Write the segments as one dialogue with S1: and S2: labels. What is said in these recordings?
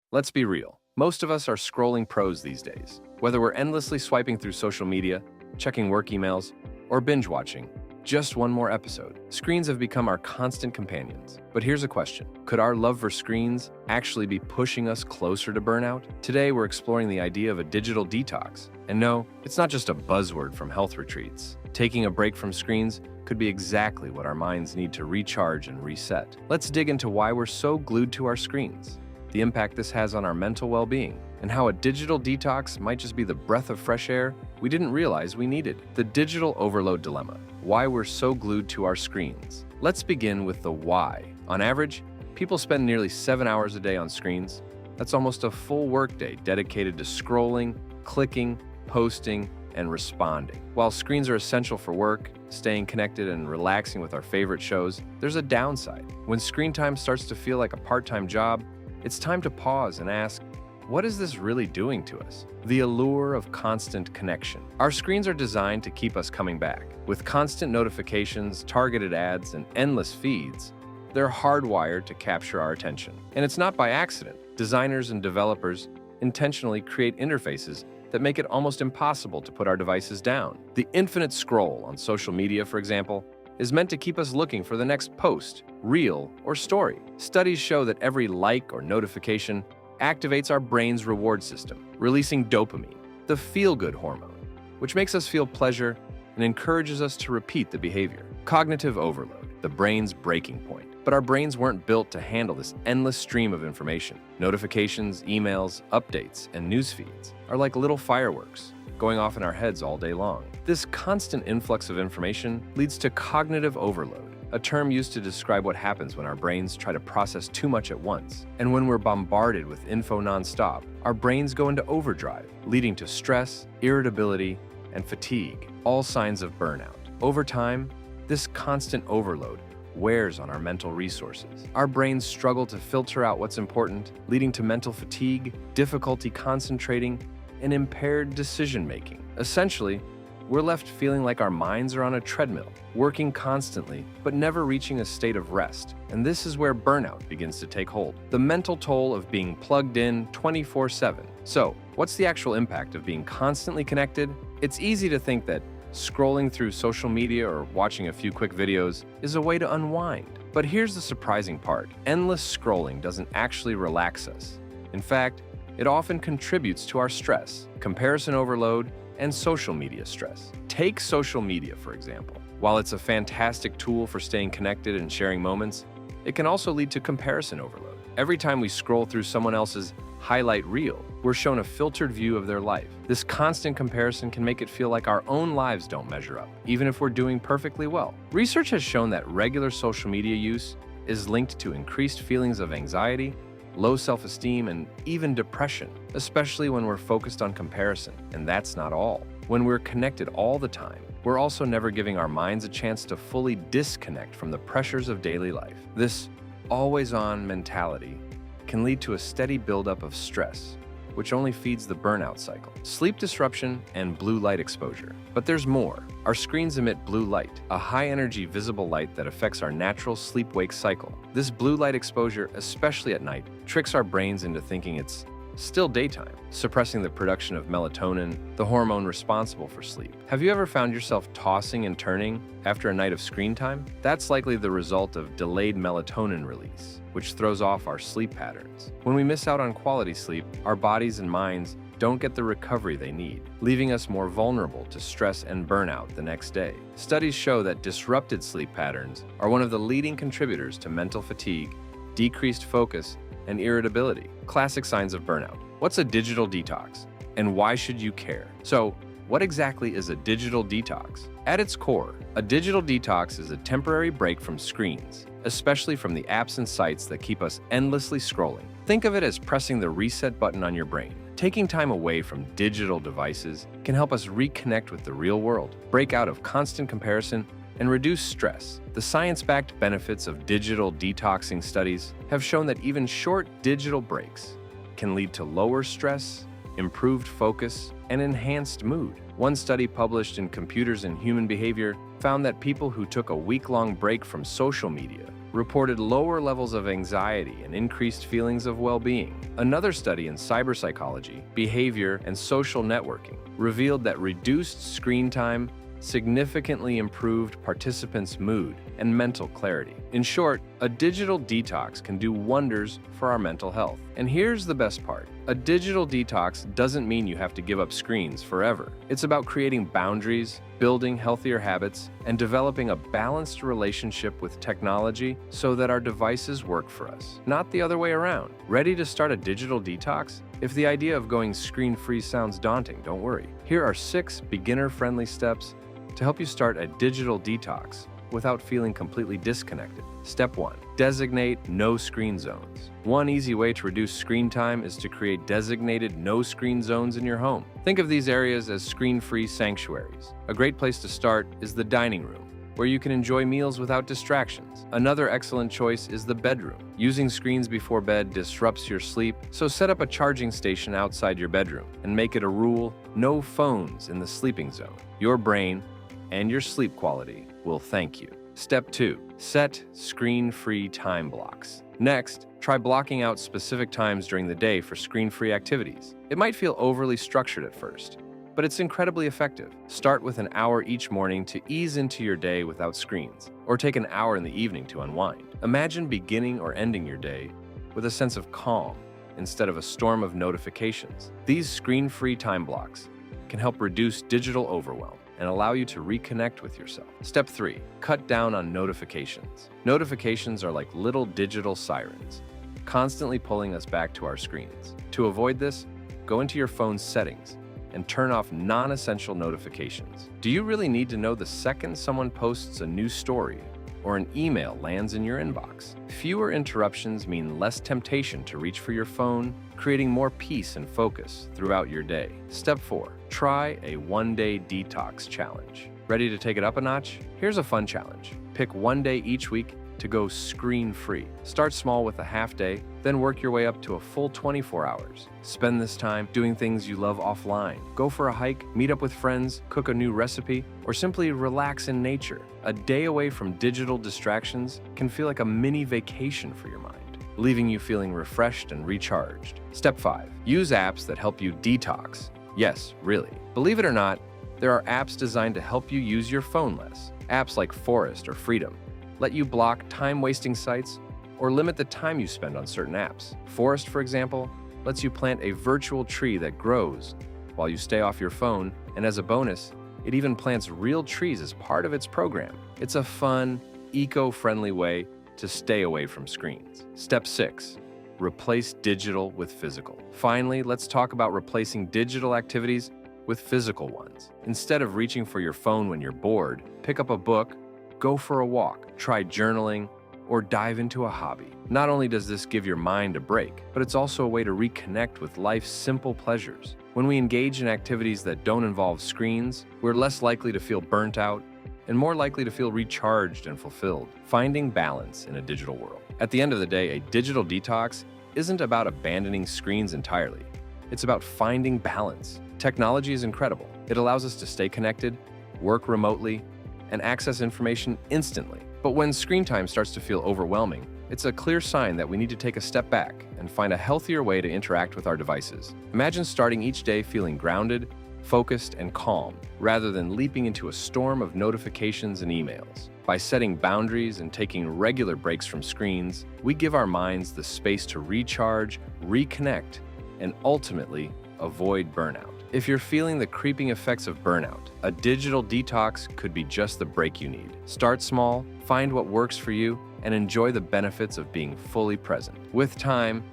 S1: Let's be real. Most of us are scrolling pros these days. Whether we're endlessly swiping through social media, checking work emails, or binge watching just one more episode, screens have become our constant companions. But here's a question. Could our love for screens actually be pushing us closer to burnout? Today, we're exploring the idea of a digital detox. And no, it's not just a buzzword from health retreats. Taking a break from screens could be exactly what our minds need to recharge and reset. Let's dig into why we're so glued to our screens, the impact this has on our mental well-being, and how a digital detox might just be the breath of fresh air we didn't realize we needed. The digital overload dilemma, why we're so glued to our screens. Let's begin with the why. On average, people spend nearly 7 hours a day on screens. That's almost a full workday dedicated to scrolling, clicking, posting, and responding. While screens are essential for work, staying connected, and relaxing with our favorite shows, there's a downside. When screen time starts to feel like a part-time job, it's time to pause and ask, what is this really doing to us? The allure of constant connection. Our screens are designed to keep us coming back. With constant notifications, targeted ads, and endless feeds, they're hardwired to capture our attention. And it's not by accident. Designers and developers intentionally create interfaces that make it almost impossible to put our devices down. The infinite scroll on social media, for example, is meant to keep us looking for the next post, reel, or story. Studies show that every like or notification activates our brain's reward system, releasing dopamine, the feel-good hormone, which makes us feel pleasure and encourages us to repeat the behavior. Cognitive overload, the brain's breaking point. But our brains weren't built to handle this endless stream of information. Notifications, emails, updates, and news feeds are like little fireworks going off in our heads all day long. This constant influx of information leads to cognitive overload, a term used to describe what happens when our brains try to process too much at once. And when we're bombarded with info nonstop, our brains go into overdrive, leading to stress, irritability, and fatigue, all signs of burnout. Over time, this constant overload wears on our mental resources. Our brains struggle to filter out what's important, leading to mental fatigue, difficulty concentrating, and impaired decision-making. Essentially, we're left feeling like our minds are on a treadmill, working constantly, but never reaching a state of rest. And this is where burnout begins to take hold. The mental toll of being plugged in 24/7. So, what's the actual impact of being constantly connected? It's easy to think that scrolling through social media or watching a few quick videos is a way to unwind. But here's the surprising part. Endless scrolling doesn't actually relax us. In fact, it often contributes to our stress, comparison overload, and social media stress. Take social media, for example. While it's a fantastic tool for staying connected and sharing moments, it can also lead to comparison overload. Every time we scroll through someone else's highlight reel, we're shown a filtered view of their life. This constant comparison can make it feel like our own lives don't measure up, even if we're doing perfectly well. Research has shown that regular social media use is linked to increased feelings of anxiety, low self-esteem, and even depression, especially when we're focused on comparison. And that's not all. When we're connected all the time, we're also never giving our minds a chance to fully disconnect from the pressures of daily life. This always-on mentality can lead to a steady buildup of stress, which only feeds the burnout cycle. Sleep disruption and blue light exposure. But there's more. Our screens emit blue light, a high-energy visible light that affects our natural sleep-wake cycle. This blue light exposure, especially at night, tricks our brains into thinking it's still daytime, suppressing the production of melatonin, the hormone responsible for sleep. Have you ever found yourself tossing and turning after a night of screen time? That's likely the result of delayed melatonin release, which throws off our sleep patterns. When we miss out on quality sleep, our bodies and minds don't get the recovery they need, leaving us more vulnerable to stress and burnout the next day. Studies show that disrupted sleep patterns are one of the leading contributors to mental fatigue, decreased focus, and irritability, classic signs of burnout. What's a digital detox, and why should you care? So, what exactly is a digital detox? At its core, a digital detox is a temporary break from screens, especially from the apps and sites that keep us endlessly scrolling. Think of it as pressing the reset button on your brain. Taking time away from digital devices can help us reconnect with the real world, break out of constant comparison, and reduce stress. The science-backed benefits of digital detoxing studies have shown that even short digital breaks can lead to lower stress, improved focus, and enhanced mood. One study published in Computers and Human Behavior found that people who took a week-long break from social media reported lower levels of anxiety and increased feelings of well-being. Another study in cyberpsychology, behavior, and social networking revealed that reduced screen time significantly improved participants' mood and mental clarity. In short, a digital detox can do wonders for our mental health. And here's the best part. A digital detox doesn't mean you have to give up screens forever. It's about creating boundaries, building healthier habits, and developing a balanced relationship with technology so that our devices work for us, not the other way around. Ready to start a digital detox? If the idea of going screen-free sounds daunting, don't worry. Here are 6 beginner-friendly steps to help you start a digital detox without feeling completely disconnected. Step 1. Designate no screen zones. One easy way to reduce screen time is to create designated no screen zones in your home. Think of these areas as screen-free sanctuaries. A great place to start is the dining room, where you can enjoy meals without distractions. Another excellent choice is the bedroom. Using screens before bed disrupts your sleep, so set up a charging station outside your bedroom and make it a rule: no phones in the sleeping zone. Your brain and your sleep quality will thank you. Step 2. Set screen-free time blocks. Next, try blocking out specific times during the day for screen-free activities. It might feel overly structured at first, but it's incredibly effective. Start with an hour each morning to ease into your day without screens, or take an hour in the evening to unwind. Imagine beginning or ending your day with a sense of calm instead of a storm of notifications. These screen-free time blocks can help reduce digital overwhelm and allow you to reconnect with yourself. Step 3. Cut down on notifications. Notifications are like little digital sirens, constantly pulling us back to our screens. To avoid this, go into your phone's settings and turn off non-essential notifications. Do you really need to know the second someone posts a new story or an email lands in your inbox? Fewer interruptions mean less temptation to reach for your phone, creating more peace and focus throughout your day. Step 4. Try a one-day detox challenge. Ready to take it up a notch? Here's a fun challenge. Pick one day each week to go screen-free. Start small with a half day, then work your way up to a full 24 hours. Spend this time doing things you love offline. Go for a hike, meet up with friends, cook a new recipe, or simply relax in nature. A day away from digital distractions can feel like a mini vacation for your mind, leaving you feeling refreshed and recharged. Step 5. Use apps that help you detox. Yes, really. Believe it or not, there are apps designed to help you use your phone less. Apps like Forest or Freedom let you block time-wasting sites or limit the time you spend on certain apps. Forest, for example, lets you plant a virtual tree that grows while you stay off your phone, and as a bonus, it even plants real trees as part of its program. It's a fun, eco-friendly way to stay away from screens. Step 6. Replace digital with physical. Finally, let's talk about replacing digital activities with physical ones. Instead of reaching for your phone when you're bored, pick up a book, go for a walk, try journaling, or dive into a hobby. Not only does this give your mind a break, but it's also a way to reconnect with life's simple pleasures. When we engage in activities that don't involve screens, we're less likely to feel burnt out and more likely to feel recharged and fulfilled. Finding balance in a digital world. At the end of the day, a digital detox isn't about abandoning screens entirely. It's about finding balance. Technology is incredible. It allows us to stay connected, work remotely, and access information instantly. But when screen time starts to feel overwhelming, it's a clear sign that we need to take a step back and find a healthier way to interact with our devices. Imagine starting each day feeling grounded, focused, and calm, rather than leaping into a storm of notifications and emails. By setting boundaries and taking regular breaks from screens, we give our minds the space to recharge, reconnect, and ultimately avoid burnout. If you're feeling the creeping effects of burnout, a digital detox could be just the break you need. Start small, find what works for you, and enjoy the benefits of being fully present. With time,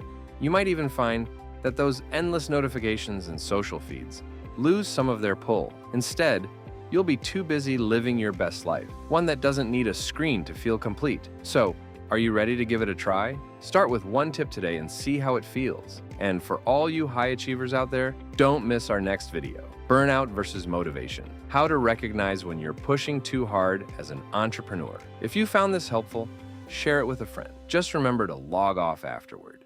S1: you might even find that those endless notifications and social feeds lose some of their pull. Instead, you'll be too busy living your best life, one that doesn't need a screen to feel complete. So, are you ready to give it a try? Start with one tip today and see how it feels. And for all you high achievers out there, don't miss our next video. Burnout versus motivation. How to recognize when you're pushing too hard as an entrepreneur. If you found this helpful, share it with a friend. Just remember to log off afterward.